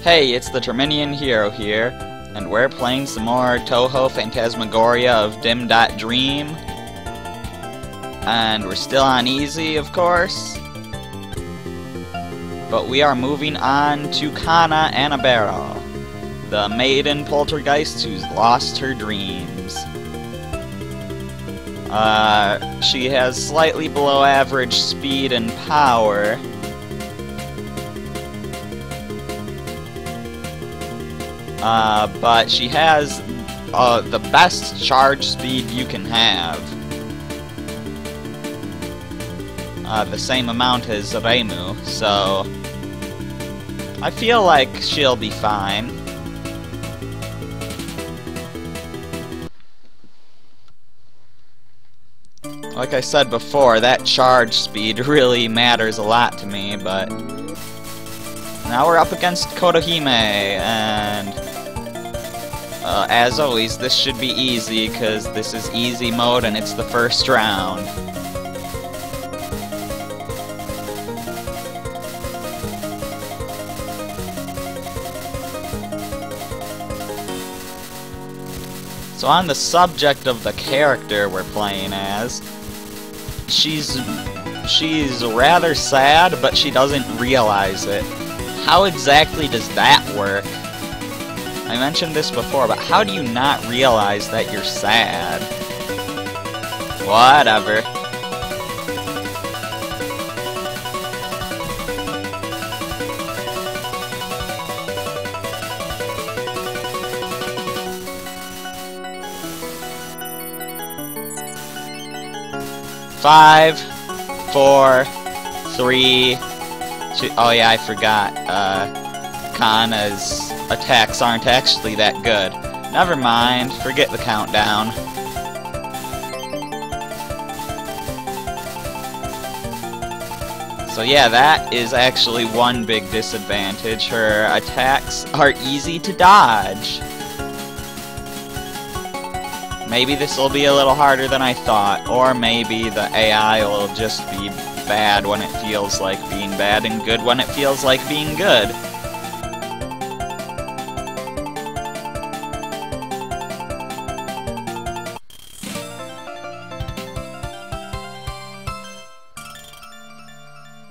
Hey, it's the Terminian Hero here, and we're playing some more Touhou Phantasmagoria of Dim.Dream. And we're still on easy, of course. But we are moving on to Kana Annabero, the maiden poltergeist who's lost her dreams. She has slightly below average speed and power. But she has the best charge speed you can have. The same amount as Reimu, so I feel like she'll be fine. Like I said before, that charge speed really matters a lot to me, but now we're up against Kotohime, and as always, this should be easy, because this is easy mode and it's the first round. So on the subject of the character we're playing as, she's rather sad, but she doesn't realize it. How exactly does that work? I mentioned this before, but how do you not realize that you're sad? Whatever. Five, 4, 3, 2. Oh yeah, I forgot. Kana's attacks aren't actually that good. Never mind, forget the countdown. So yeah, that is actually one big disadvantage. Her attacks are easy to dodge. Maybe this will be a little harder than I thought, or maybe the AI will just be bad when it feels like being bad and good when it feels like being good.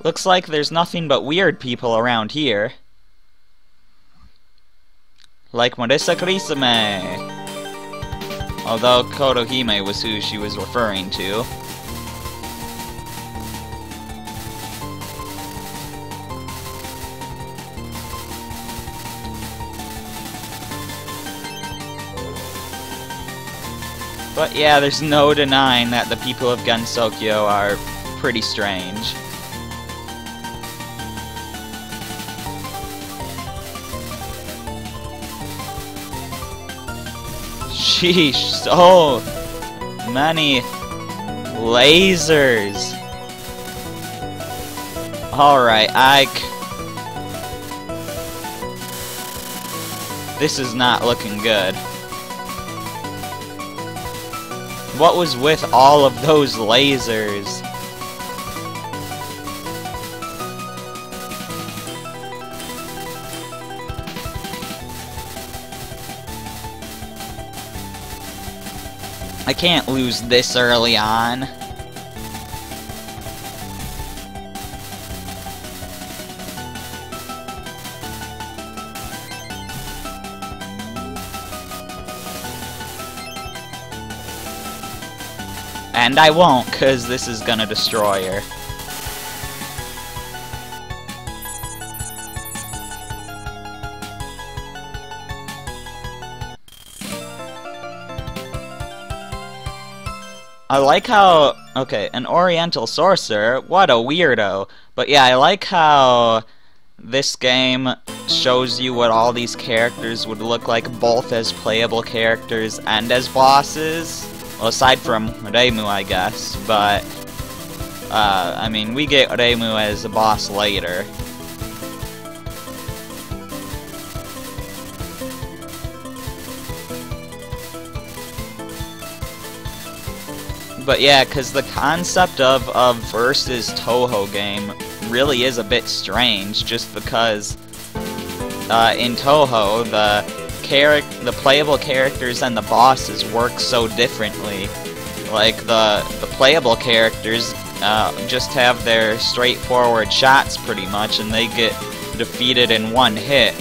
Looks like there's nothing but weird people around here. Like Marissa Kurisame. Although Kotohime was who she was referring to. But yeah, there's no denying that the people of Gensokyo are pretty strange. Sheesh, so many lasers. Alright, this is not looking good. What was with all of those lasers? I can't lose this early on. And I won't, 'cause this is gonna destroy her. I like how, okay, an Oriental sorcerer, what a weirdo. But yeah, I like how this game shows you what all these characters would look like, both as playable characters and as bosses. Well, aside from Reimu, I guess, but, I mean, we get Reimu as a boss later. But yeah, because the concept of a versus Touhou game really is a bit strange, just because in Touhou, the playable characters and the bosses work so differently. Like, the playable characters just have their straightforward shots pretty much, and they get defeated in one hit,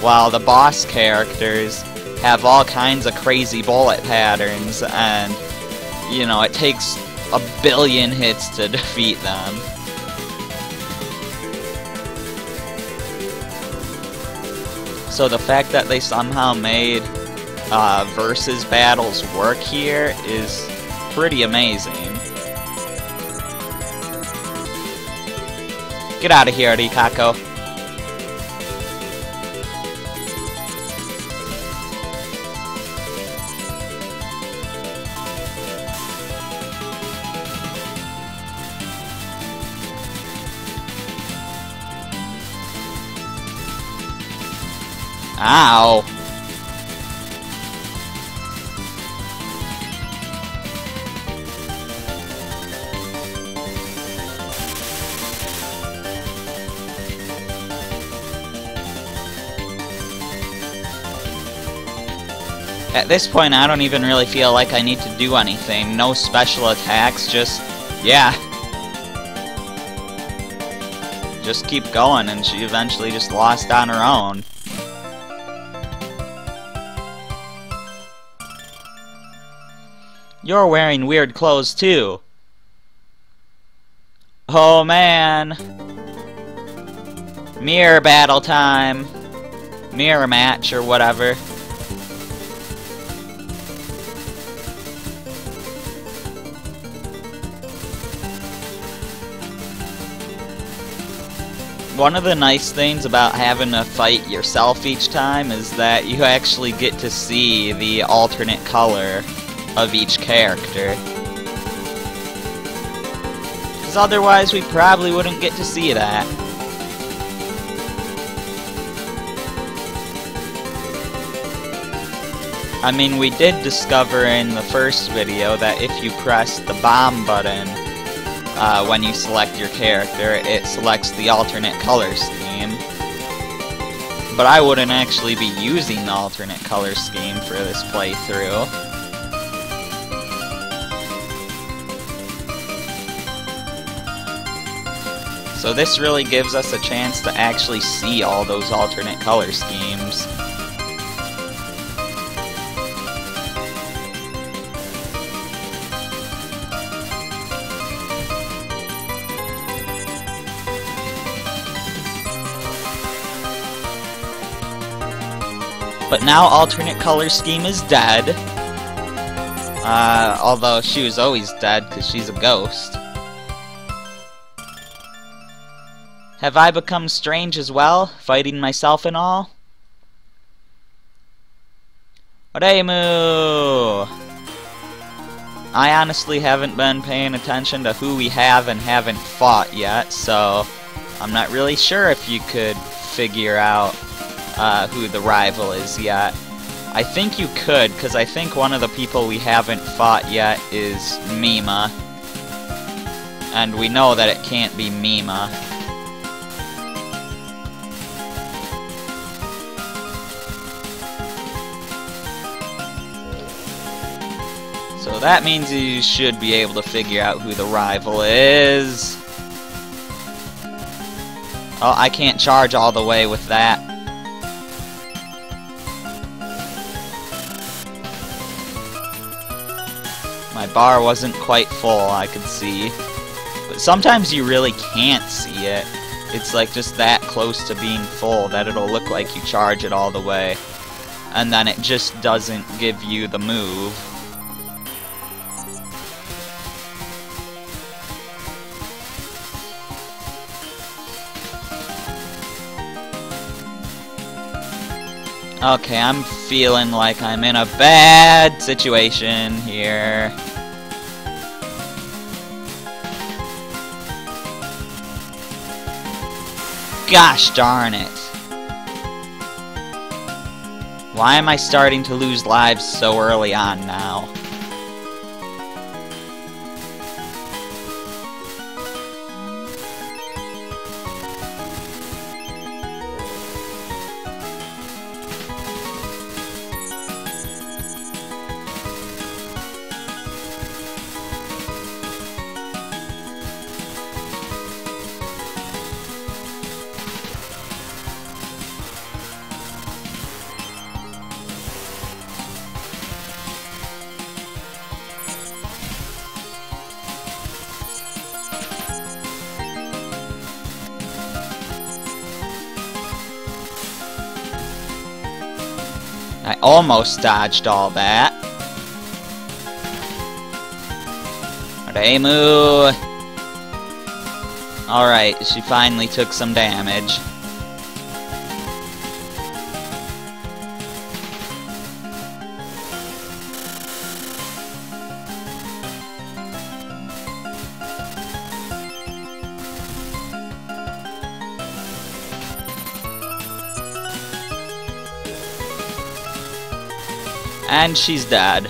while the boss characters have all kinds of crazy bullet patterns, and, you know, it takes a billion hits to defeat them. So the fact that they somehow made versus battles work here is pretty amazing. Get out of here, Rikako. Ow! At this point, I don't even really feel like I need to do anything. No special attacks, just... yeah. Just keep going, and she eventually just lost on her own. You're wearing weird clothes, too. Oh, man. Mirror battle time. Mirror match, or whatever. One of the nice things about having to fight yourself each time is that you actually get to see the alternate color of each character. Because otherwise we probably wouldn't get to see that. I mean, we did discover in the first video that if you press the bomb button when you select your character, it selects the alternate color scheme. But I wouldn't actually be using the alternate color scheme for this playthrough. So this really gives us a chance to actually see all those alternate color schemes. But now alternate color scheme is dead. Although she was always dead because she's a ghost. Have I become strange as well, fighting myself and all? Reimu! I honestly haven't been paying attention to who we have and haven't fought yet, so I'm not really sure if you could figure out who the rival is yet. I think you could, because I think one of the people we haven't fought yet is Mima. And we know that it can't be Mima. So that means you should be able to figure out who the rival is. Oh, I can't charge all the way with that. My bar wasn't quite full, I could see. But sometimes you really can't see it. It's like just that close to being full that it'll look like you charge it all the way. And then it just doesn't give you the move. Okay, I'm feeling like I'm in a bad situation here. Gosh darn it. Why am I starting to lose lives so early on now? I almost dodged all that. Reimu! Alright, she finally took some damage. And she's dead.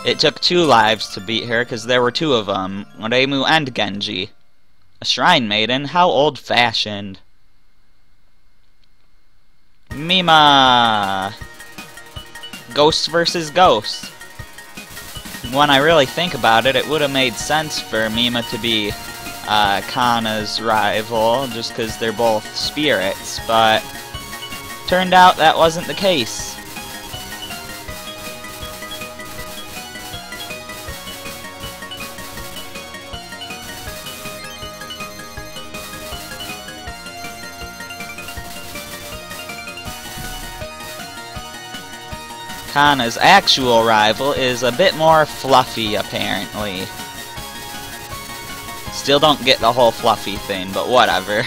It took 2 lives to beat her, because there were 2 of them, Reimu and Genji. A shrine maiden? How old-fashioned. Mima! Ghost versus ghost. When I really think about it, it would have made sense for Mima to be Kana's rival, just because they're both spirits, but turned out that wasn't the case. Kana's actual rival is a bit more fluffy, apparently. Still don't get the whole fluffy thing, but whatever.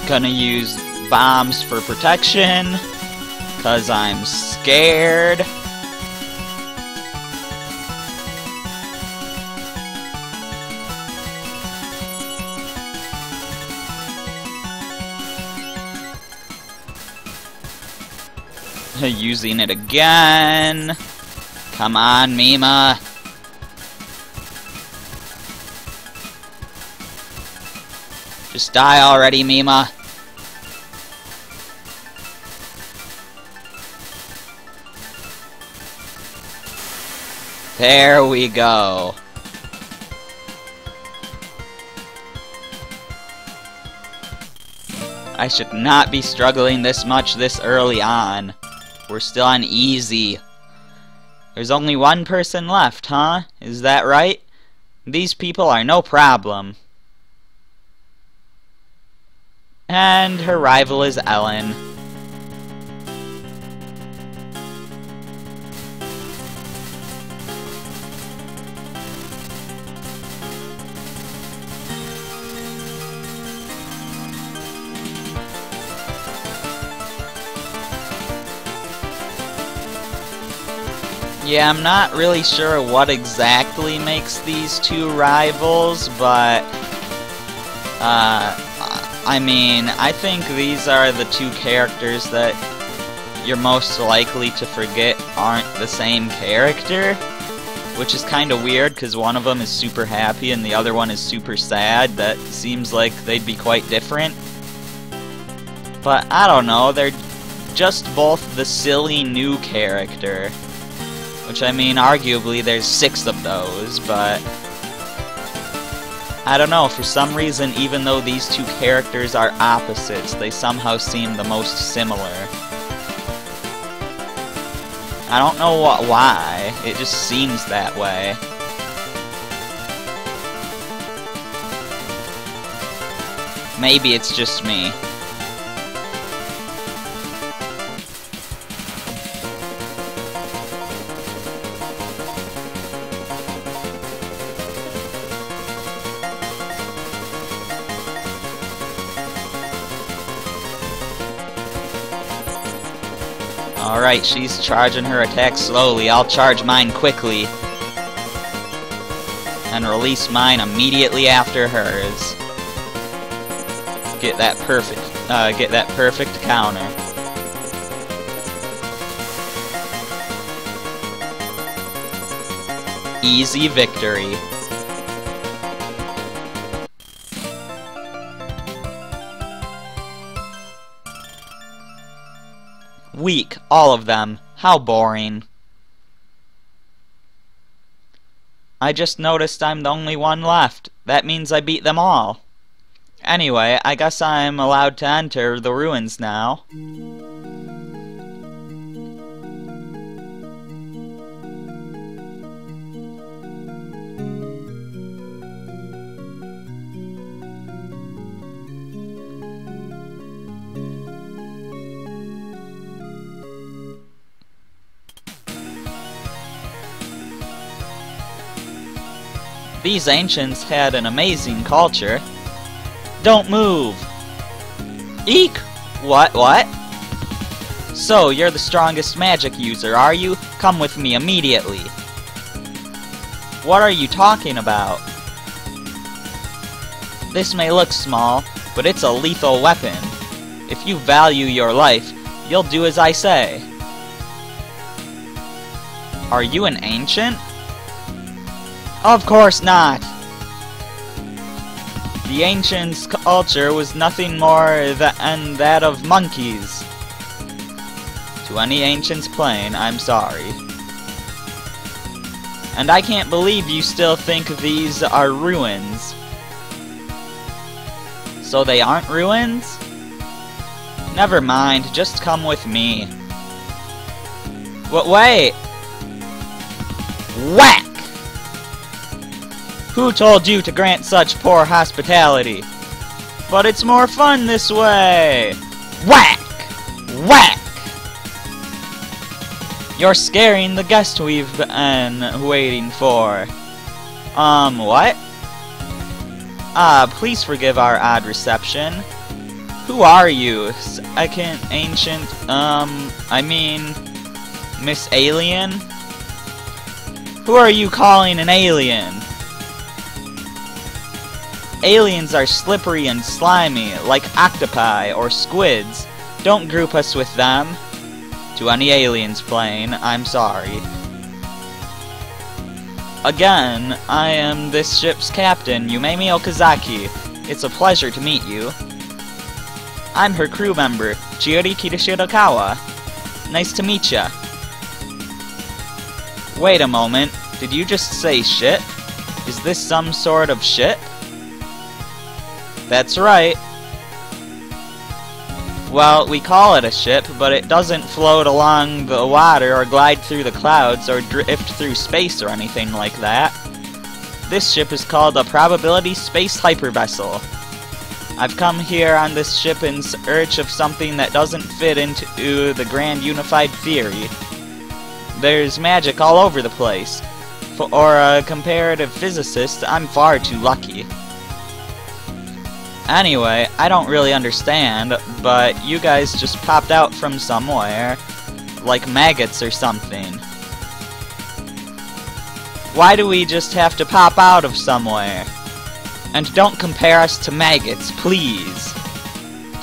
Gonna use bombs for protection, 'cause I'm scared. Using it again. Come on, Mima. Just die already, Mima. There we go. I should not be struggling this much this early on. We're still on easy. There's only 1 person left, huh? Is that right? These people are no problem. And her rival is Ellen. Yeah, I'm not really sure what exactly makes these 2 rivals, but I mean, I think these are the 2 characters that you're most likely to forget aren't the same character, which is kind of weird because one of them is super happy and the other one is super sad. That seems like they'd be quite different. But I don't know, they're just both the silly new character. Which, I mean, arguably there's 6 of those, but I don't know, for some reason, even though these 2 characters are opposites, they somehow seem the most similar. I don't know why, it just seems that way. Maybe it's just me. Alright, she's charging her attack slowly. I'll charge mine quickly. And release mine immediately after hers. Get that perfect counter. Easy victory. Weak, all of them. How boring. I just noticed I'm the only one left. That means I beat them all. Anyway, I guess I'm allowed to enter the ruins now. These ancients had an amazing culture. Don't move! Eek! What? So, you're the strongest magic user, are you? Come with me immediately. What are you talking about? This may look small, but it's a lethal weapon. If you value your life, you'll do as I say. Are you an ancient? Of course not! The ancients' culture was nothing more than that of monkeys. To any ancients playing, I'm sorry. And I can't believe you still think these are ruins. So they aren't ruins? Never mind, just come with me. Wait! Whack! Who told you to grant such poor hospitality? But it's more fun this way! Whack! Whack! You're scaring the guest we've been waiting for. What? Please forgive our odd reception. Who are you? Second ancient, I mean, Miss Alien? Who are you calling an alien? Aliens are slippery and slimy, like octopi or squids. Don't group us with them. To any aliens playing, I'm sorry. Again, I am this ship's captain, Yumemi Okazaki. It's a pleasure to meet you. I'm her crew member, Chiori Kitashirakawa. Nice to meet ya. Wait a moment, did you just say shit? Is this some sort of ship? That's right. Well, we call it a ship, but it doesn't float along the water or glide through the clouds or drift through space or anything like that. This ship is called a probability space hypervessel. I've come here on this ship in search of something that doesn't fit into the grand unified theory. There's magic all over the place. For a comparative physicist, I'm far too lucky. Anyway, I don't really understand, but you guys just popped out from somewhere, like maggots or something. Why do we just have to pop out of somewhere? And don't compare us to maggots, please.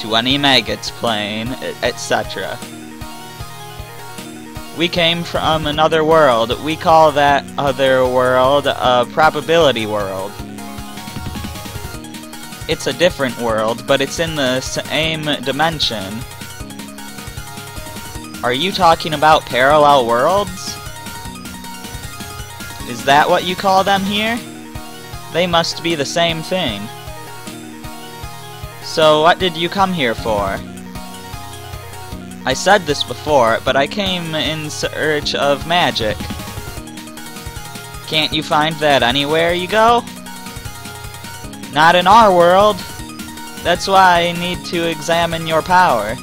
To any maggots playing, etc. We came from another world. We call that other world a probability world. It's a different world, but it's in the same dimension. Are you talking about parallel worlds? Is that what you call them here? They must be the same thing. So what did you come here for? I said this before, but I came in search of magic. Can't you find that anywhere you go? Not in our world. That's why I need to examine your power.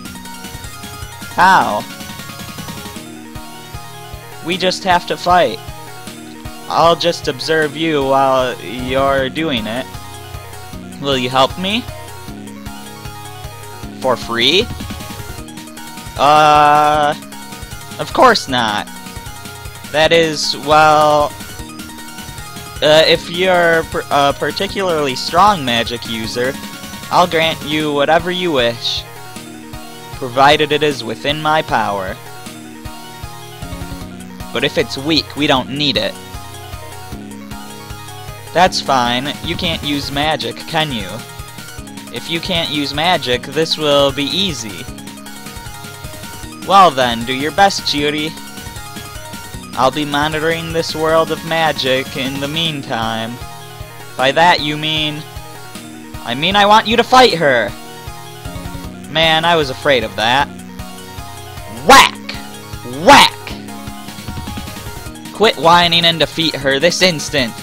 How? We just have to fight. I'll just observe you while you're doing it. Will you help me? For free? Of course not. That is, well... if you're a particularly strong magic user, I'll grant you whatever you wish, provided it is within my power. But if it's weak, we don't need it. That's fine. You can't use magic, can you? If you can't use magic, this will be easy. Well then, do your best, Chiri. I'll be monitoring this world of magic in the meantime. By that you mean... I want you to fight her! Man, I was afraid of that. Whack! Whack! Quit whining and defeat her this instant!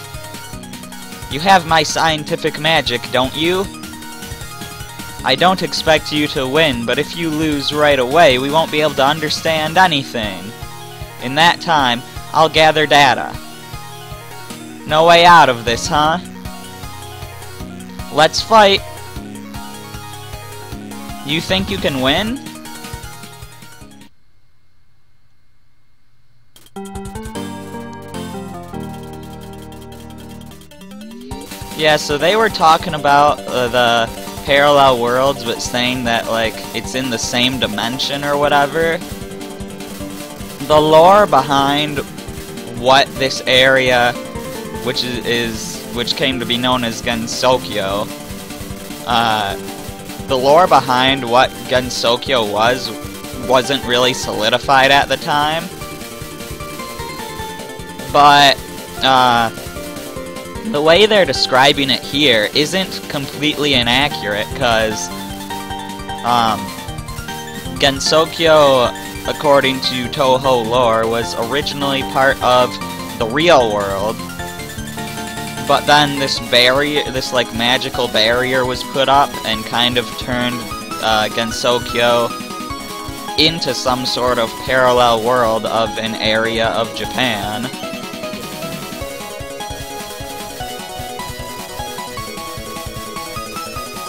You have my scientific magic, don't you? I don't expect you to win, but if you lose right away, we won't be able to understand anything. In that time, I'll gather data. No way out of this, huh? Let's fight! You think you can win? Yeah, so they were talking about the parallel worlds, but saying that, like, it's in the same dimension or whatever. The lore behind what this area, which came to be known as Gensokyo, the lore behind what Gensokyo wasn't really solidified at the time. But, the way they're describing it here isn't completely inaccurate, because Gensokyo, according to Touhou lore, was originally part of the real world, but then this barrier, this like magical barrier, was put up and kind of turned Gensokyo into some sort of parallel world of an area of Japan.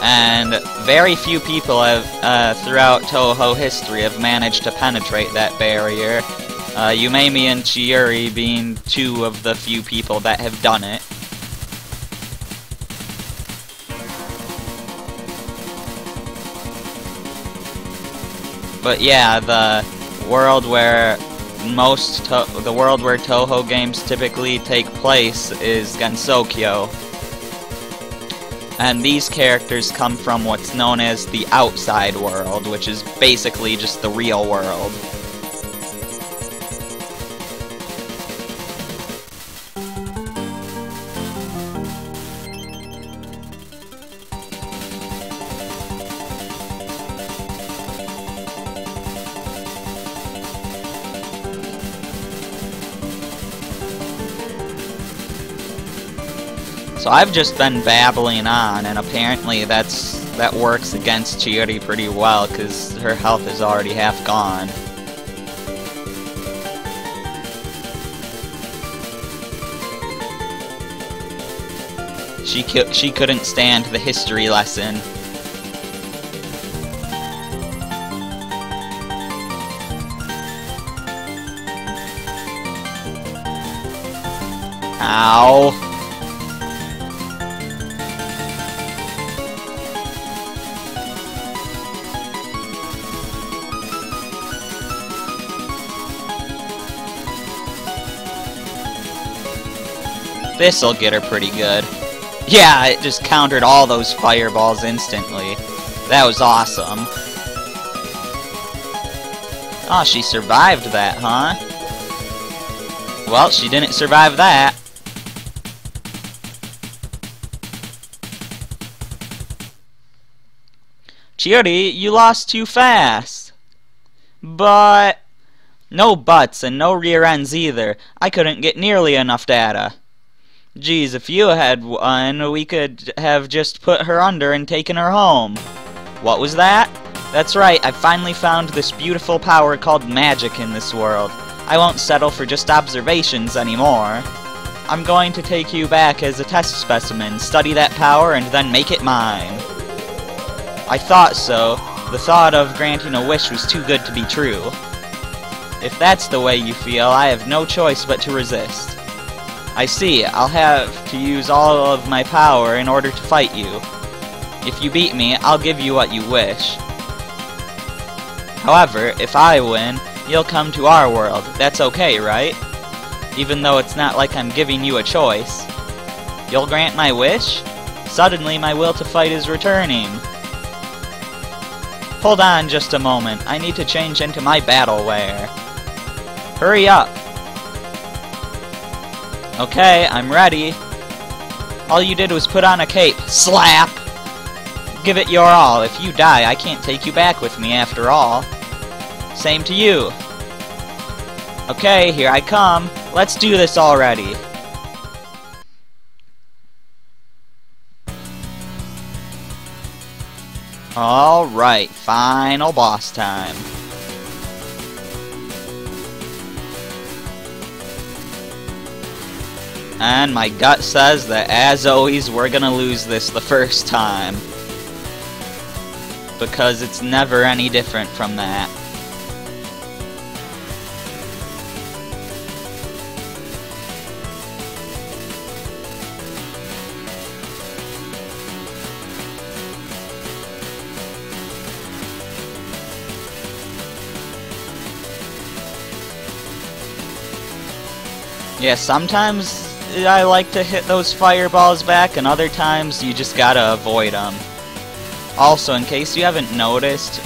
And very few people have, throughout Touhou history, have managed to penetrate that barrier. Yumemi and Chiuri being two of the few people that have done it. But yeah, the world where Touhou games typically take place is Gensokyo. And these characters come from what's known as the outside world, which is basically just the real world. So I've just been babbling on, and apparently that works against Chiuri pretty well, because her health is already half gone. She couldn't stand the history lesson. Ow. This'll get her pretty good. Yeah, it just countered all those fireballs instantly. That was awesome. Oh, she survived that, huh? Well, she didn't survive that. Chiuri, you lost too fast. But... no buts and no rear ends either. I couldn't get nearly enough data. Geez, if you had won, we could have just put her under and taken her home. What was that? That's right, I finally found this beautiful power called magic in this world. I won't settle for just observations anymore. I'm going to take you back as a test specimen, study that power, and then make it mine. I thought so. The thought of granting a wish was too good to be true. If that's the way you feel, I have no choice but to resist. I see, I'll have to use all of my power in order to fight you. If you beat me, I'll give you what you wish. However, if I win, you'll come to our world. That's okay, right? Even though it's not like I'm giving you a choice. You'll grant my wish? Suddenly, my will to fight is returning. Hold on just a moment. I need to change into my battle wear. Hurry up. Okay, I'm ready. All you did was put on a cape. Slap! Give it your all. If you die, I can't take you back with me after all. Same to you. Okay, here I come. Let's do this already. Alright, final boss time. And my gut says that, as always, we're gonna lose this the first time. Because it's never any different from that. Yeah, sometimes I like to hit those fireballs back, and other times you just gotta avoid them. Also, in case you haven't noticed,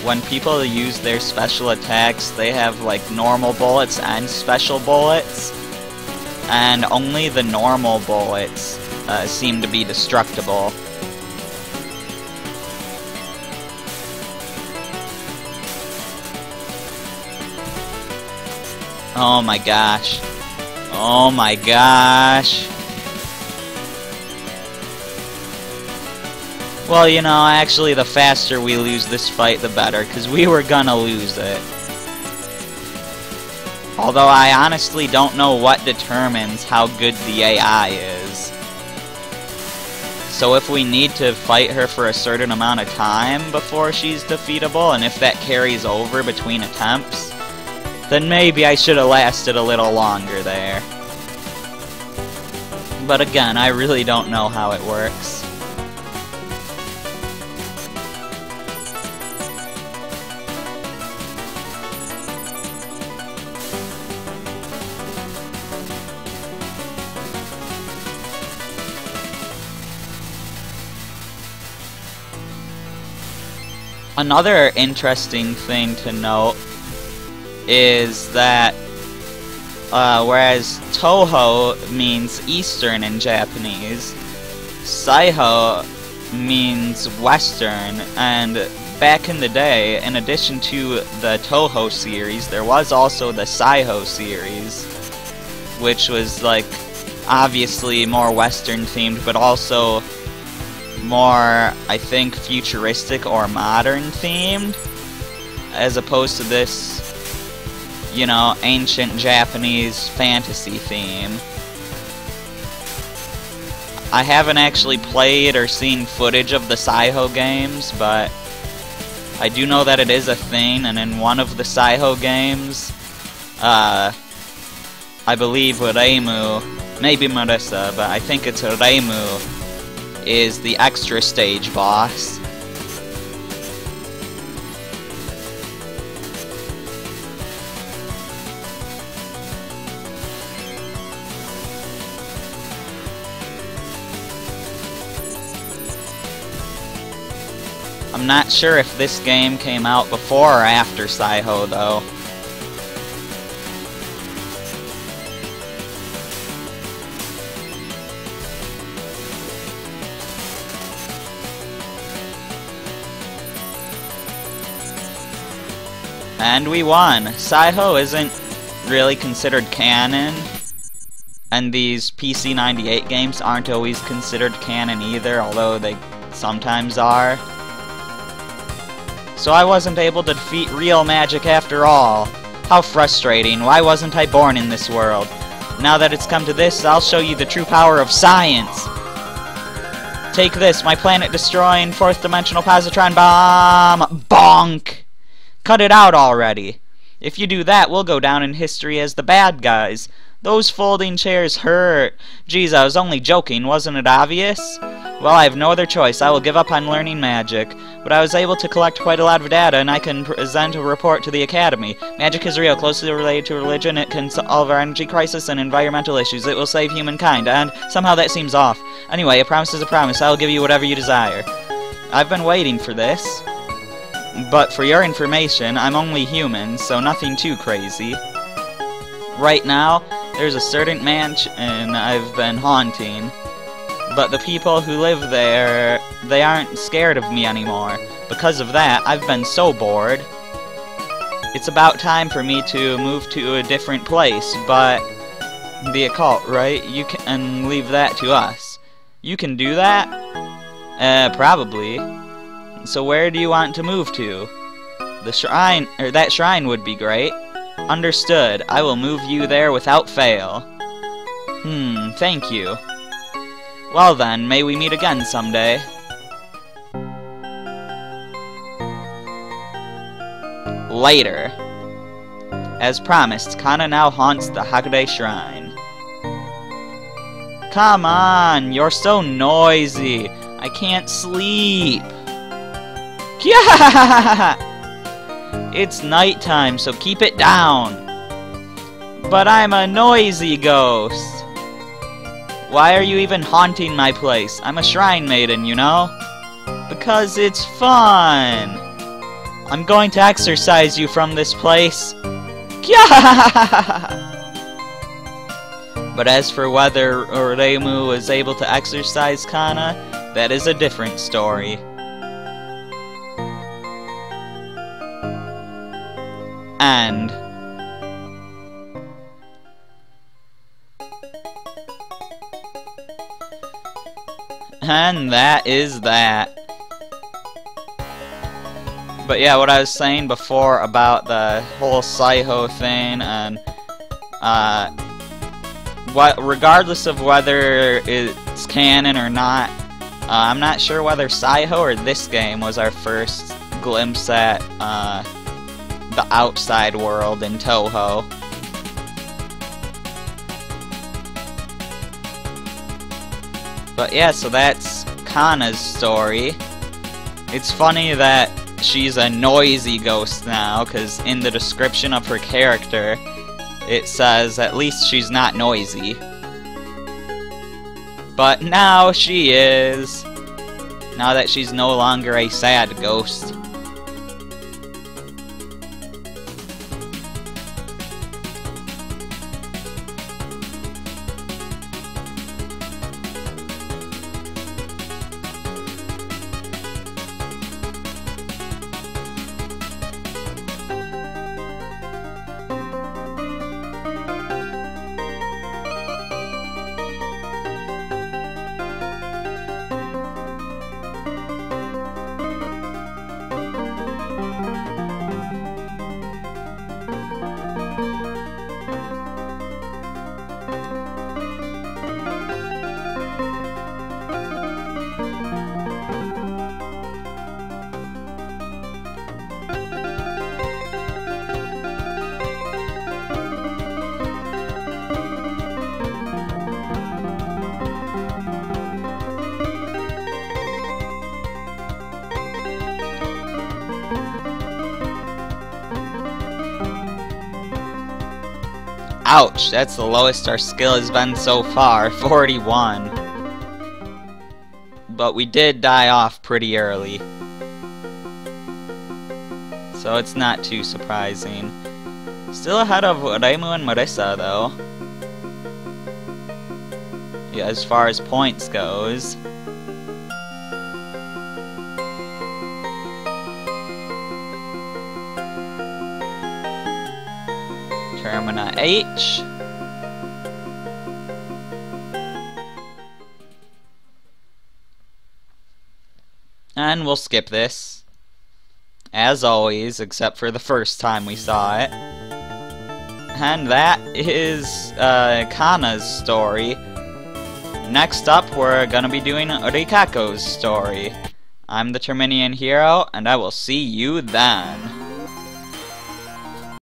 when people use their special attacks, they have like normal bullets and special bullets, and only the normal bullets seem to be destructible. Oh my gosh. Oh my gosh. Well, you know, actually the faster we lose this fight, the better, because we were gonna lose it. Although I honestly don't know what determines how good the AI is. So if we need to fight her for a certain amount of time before she's defeatable, and if that carries over between attempts, then maybe I should have lasted a little longer there. But again, I really don't know how it works. Another interesting thing to note is that whereas Touhou means Eastern in Japanese, Saiho means Western, and back in the day, in addition to the Touhou series, there was also the Saiho series, which was like obviously more Western themed, but also more, I think, futuristic or modern themed, as opposed to this, you know, ancient Japanese fantasy theme. I haven't actually played or seen footage of the Saiho games, but I do know that it is a thing, and in one of the Saiho games, I believe Reimu, maybe Marissa, but I think it's Reimu, is the extra stage boss. I'm not sure if this game came out before or after Saiho, though. And we won! Saiho isn't really considered canon, and these PC 98 games aren't always considered canon either, although they sometimes are. So I wasn't able to defeat real magic after all. How frustrating. Why wasn't I born in this world? Now that it's come to this, I'll show you the true power of science. Take this, my planet-destroying fourth-dimensional positron bomb! Bonk! Cut it out already. If you do that, we'll go down in history as the bad guys. Those folding chairs hurt. Geez, I was only joking, wasn't it obvious? Well, I have no other choice. I will give up on learning magic. But I was able to collect quite a lot of data, and I can present a report to the Academy. Magic is real, closely related to religion. It can solve our energy crisis and environmental issues. It will save humankind, and somehow that seems off. Anyway, a promise is a promise. I will give you whatever you desire. I've been waiting for this. But for your information, I'm only human, so nothing too crazy. Right now, there's a certain mansion I've been haunting. But the people who live there, they aren't scared of me anymore. Because of that, I've been so bored. It's about time for me to move to a different place, but the occult, right? You can leave that to us. You can do that? Probably. So where do you want to move to? The shrine, or that shrine would be great. Understood. I will move you there without fail. Thank you. Well then, may we meet again someday. Later. As promised, Kana now haunts the Hakode Shrine. Come on, you're so noisy. I can't sleep. It's nighttime, so keep it down. But I'm a noisy ghost. Why are you even haunting my place? I'm a shrine maiden, you know? Because it's fun. I'm going to exorcise you from this place. But as for whether Oremu was able to exorcise Kana, that is a different story. And that is that. But yeah, what I was saying before about the whole Touhou thing, and regardless of whether it's canon or not, I'm not sure whether Touhou or this game was our first glimpse at the outside world in Touhou. But yeah, so that's Kana's story. It's funny that she's a noisy ghost now, because in the description of her character, it says at least she's not noisy. But now she is. Now that she's no longer a sad ghost. Ouch, that's the lowest our skill has been so far, 41. But we did die off pretty early. So it's not too surprising. Still ahead of Oremu and Marisa though. Yeah, as far as points goes. Termina H. And we'll skip this. As always, except for the first time we saw it. And that is Kana's story. Next up, we're gonna be doing Rikako's story. I'm the Terminian Hero, and I will see you then.